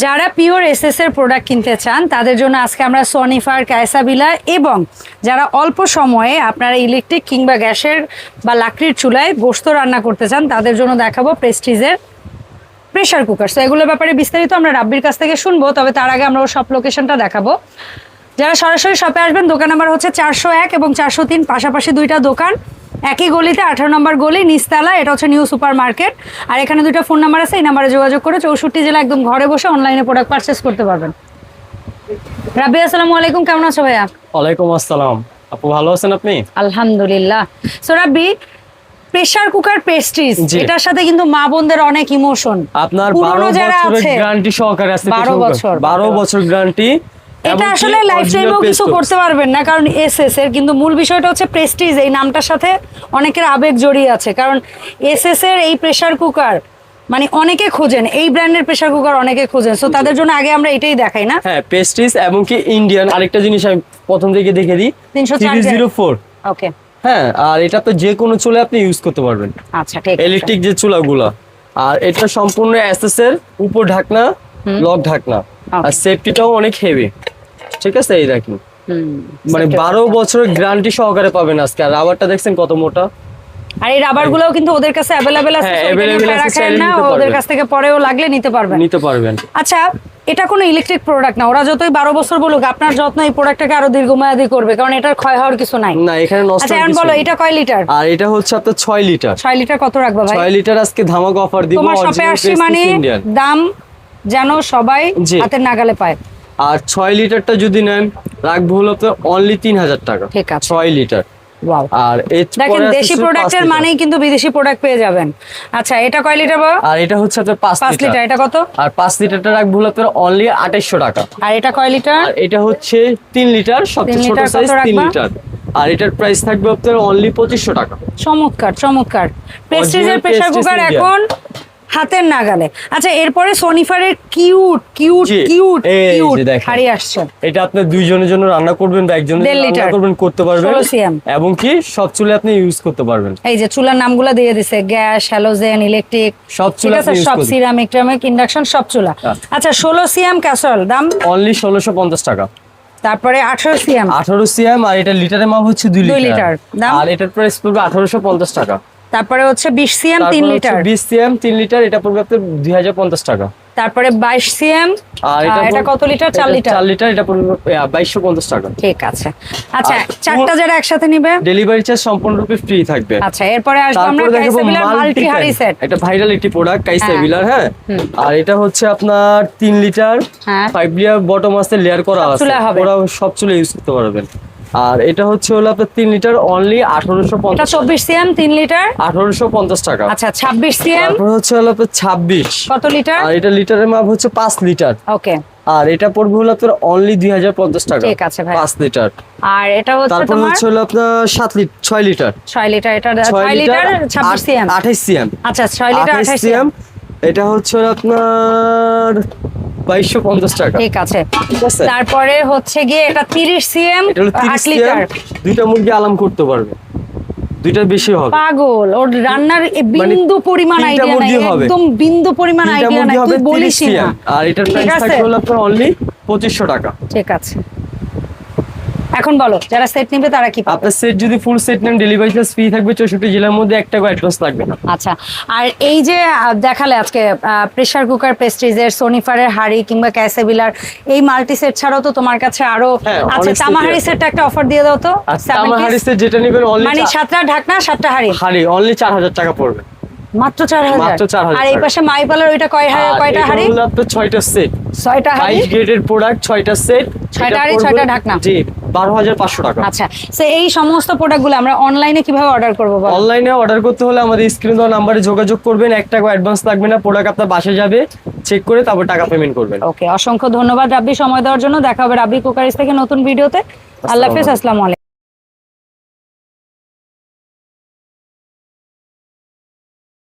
যারা pure SS এর product কিনতে চান তাদের জন্য আজকে আমরা সনিফার, কায়সাবিলা এবং যারা অল্প সময়ে আপনারা ইলেকট্রিক কিংবা গ্যাসের বা লাকড়ির চুলায় গোশত রান্না করতে চান তাদের জন্য দেখাবো প্রেস্টিজের প্রেসার কুকার। তো এগুলোর ব্যাপারে বিস্তারিত আমরা রাব্বির কাছ থেকে শুনবো, তবে তার আগে আমরা ওর সব লোকেশনটা দেখাবো। যারা সরাসরি শপে আসবেন, দোকান নাম্বার হচ্ছে 401 এবং 403, পাশাপাশি দুইটা দোকান, একই গলিতে 18 নম্বর গলি, নিচতলা। এটা হচ্ছে নিউ সুপার মার্কেট। আর এখানে দুইটা ফোন নাম্বার আছে, এই নাম্বারে যোগাযোগ করে 64 জেলা একদম ঘরে বসে অনলাইনে প্রোডাক্ট পারচেস করতে পারবেন। রাব্বি, আসসালামু আলাইকুম, কেমন আছো ভাইয়া? ওয়ালাইকুম আসসালাম আপু, ভালো আছেন আপনি? আলহামদুলিল্লাহ। সো রাব্বি, প্রেসার কুকার প্রেস্টিজ, এটার সাথে কিন্তু মা বোনদের অনেক ইমোশন। আপনার 12 বছরের গ্যারান্টি সহকারে আছে। 12 বছর গ্যারান্টি। এটা আসলে লাইফ টাইমেও কিছু করতে পারবেন না, কারণ এসএস এর কিন্তু মূল বিষয়টা হচ্ছে প্রেস্টিজ। এই নামটার সাথে অনেকের আবেগ জড়িয়ে আছে, কারণ এসএস এর এই প্রেসার কুকার মানে অনেকে খোঁজেন, এই ব্র্যান্ডের প্রেসার কুকার অনেকে খোঁজেন। সো তাদের জন্য আগে আমরা এটাই দেখাই না? হ্যাঁ, প্রেস্টিজ এবং কি ইন্ডিয়ান। আরেকটা জিনিস আমি প্রথম থেকে দেখে দিই, 304। ওকে, হ্যাঁ, আর এটা তো যে কোনো চুলে আপনি ইউজ করতে পারবেন। আচ্ছা, ঠিক আছে। ইলেকট্রিক যে চুলাগুলো, আর এটা সম্পূর্ণ এসএস এর উপর ঢাকনা, লক ঢাকনা, আর সেফটিটাও অনেক হেভি। ঠিক আছে, এই দেখুন, মানে 12 বছরের গ্যারান্টি সহকারে পাবেন আজকে। আর রাবারটা দেখছেন কত মোটা। আর এই রাবার গুলোও কিন্তু ওদের কাছে অ্যাভেলেবেল আছে, ওদের কাছ থেকে পরেও লাগলে নিতে পারবেন। আচ্ছা, এটা কোনো ইলেকট্রিক প্রোডাক্ট না। ওরা যতই 12 বছর বলুক, আপনার যত্ন এই প্রোডাক্টটাকে আরো দীর্ঘমেয়াদী করবে, কারণ এটার ক্ষয় হওয়ার কিছু নাই। না, এখানে নষ্ট। আচ্ছা, এখন বলো, এটা কয় লিটার? আর এটা হচ্ছে আপনার 6 লিটার। 6 লিটার কত রাখবা ভাই? 6 লিটার আজকে ধামাকা অফার দিব। তোমার শপে আসছি মানে দাম যেন সবাই হাতের নাগালে পায়। আর 6 লিটারটা যদি নেন, রাখবো হলো তো অনলি 3000 টাকা। ঠিক আছে, 6 লিটার। ওয়াও, আর দেখেন, দেশি প্রোডাক্টের মানেই কিন্তু বিদেশি প্রোডাক্ট পেয়ে যাবেন। আচ্ছা, এটা কয় লিটার বাবা? আর এটা হচ্ছে আপনার 5 লিটার। এটা কত? আর 5 লিটারটা রাখবো হলো তো অনলি 2800 টাকা। আর এটা কয় লিটার? আর এটা হচ্ছে 3 লিটার, সবচেয়ে ছোট সাইজ 3 লিটার। আর এটার প্রাইস থাকবে আপনার অনলি 2500 টাকা। চমৎকার চমৎকার প্রেস্টিজের প্রেসার কুকার এখন হাতের নাগালে। আচ্ছা, এরপরে সনিফারের কিউট কিউট কিউট কিউট হাড়ি আসছে। এটা আপনি দুইজনের জন্য রান্না করবেন বা একজনের জন্য রান্না করবেন, করতে পারবেন, এবং কি সব চুলে আপনি ইউজ করতে পারবেন। এই যে চুলার নামগুলো দিয়ে দিছে, গ্যাস, হ্যালোজেন, ইলেকট্রিক, সব চুলা আপনি ইউজ সব সিরামিক, টামিক, ইন্ডাকশন, সব চুলা। আচ্ছা, 16 সিএম ক্যাসরোল দাম অনলি 1650 টাকা। তারপরে 18 সিএম, আর এটা লিটারের মাপ হচ্ছে 2 লিটার দাম, আর এটার প্রাইস পড়বে 1850 টাকা। তারপরে হচ্ছে 20 সিএম 3 লিটার, 20 সিএম 3 লিটার, এটা পড়বে আপনার 2050 টাকা। তারপরে 22 সিএম, আর এটা কত লিটার? 4 লিটার। 4 লিটার, এটা পড়বে 2250 টাকা। ঠিক আছে। আচ্ছা, চারটা যারা একসাথে নিবে ডেলিভারি চার্জ সম্পূর্ণরূপে ফ্রি থাকবে। আচ্ছা, এরপরে আসবে আমরা কাইসাবিলার মাল্টি হাড়ি সেট। এটা ভাইরাল একটি প্রোডাক্ট কাইসাবিলার। হ্যাঁ, আর এটা হচ্ছে আপনার 3 লিটার, 5 লেয়ার বটম আছে, লেয়ার করা আছে, ওরা সব চুলে ইউজ করতে পারবেন। আর এটা হচ্ছে হলো আপনার 3 লিটার অনলি 1850। এটা 24 সিএম 3 লিটার 1850 টাকা। আচ্ছা, 26 সিএম তারপর হচ্ছে হলো আপনার 26 কত লিটার? আর এটা লিটারের মাপ হচ্ছে 5 লিটার। ওকে, আর এটা পড়বে হলো আপনার অনলি 2050 টাকা। ঠিক আছে ভাই, 5 লিটার। আর এটা হচ্ছে তারপর হচ্ছে হলো আপনার 6 লিটার। 6 লিটার, এটা 6 লিটার 26 সিএম 28 সিএম। আচ্ছা, 6 লিটার 28 সিএম, এটা হচ্ছে আপনার 2250 টাকা। ঠিক আছে। তারপরে হচ্ছে গিয়ে এটা 30 সিএম 8 লিটার। দুইটা মুরগি আলাম করতে পারবে, দুইটা বেশি হবে। পাগল, ওর রান্নার বিন্দু পরিমাণ আইডিয়া নাই, একদম বিন্দু পরিমাণ আইডিয়া নাই, তুই বলিস না। আর এটার প্রাইস থাকবে হলো আপনার অনলি 2500 টাকা। ঠিক আছে। এখন বলো, যারা সেট নেবে তারা কি পাবে? আপনার সেট যদি ফুল সেট নেন, ডেলিভারি চার্জ ফ্রি থাকবে। 64 জেলার মধ্যে 1 টাকা অ্যাডভান্স লাগবে না। আচ্ছা, আর এই যে দেখালে আজকে প্রেসার কুকার, প্রেস্টিজের, সনিফারের হাড়ি কিংবা কাইসাবিলার এই মাল্টি সেট ছাড়াও তো তোমার কাছে আরো আচ্ছা, তামাহারি সেটটা একটা অফার দিয়ে দাও তো। তামাহারি সেট যেটা নেবেন অনলি মানে 7টা ঢাকনা 7টা হাড়ি অনলি 4000 টাকা পড়বে। মাত্র 4000। আর এই পাশে মাইপালার ওইটা কয়টা হাড়ি? এটা হলো 6টা সেট, 6টা হাড়ি, 22 গ্রেডের প্রোডাক্ট, 6টা সেট, 6টা হাড়ি, 6টা ঢাকনা। জি, 12500 টাকা। আচ্ছা, সো এই সমস্ত প্রোডাক্টগুলো আমরা অনলাইনে কিভাবে অর্ডার করব? অনলাইনে অর্ডার করতে হলে আমাদের স্ক্রিনে দেওয়া নম্বরে যোগাযোগ করবেন। 1 টাকা অ্যাডভান্স লাগবে না, প্রোডাক্ট আপনার বাসায় যাবে, চেক করে তারপর টাকা পেমেন্ট করবেন। ওকে, অসংখ্য ধন্যবাদ রাব্বি সময় দেওয়ার জন্য। দেখা হবে রাব্বি কুকারিজ থেকে নতুন ভিডিওতে। আল্লাহ হাফেজ, আসসালামু আলাইকুম।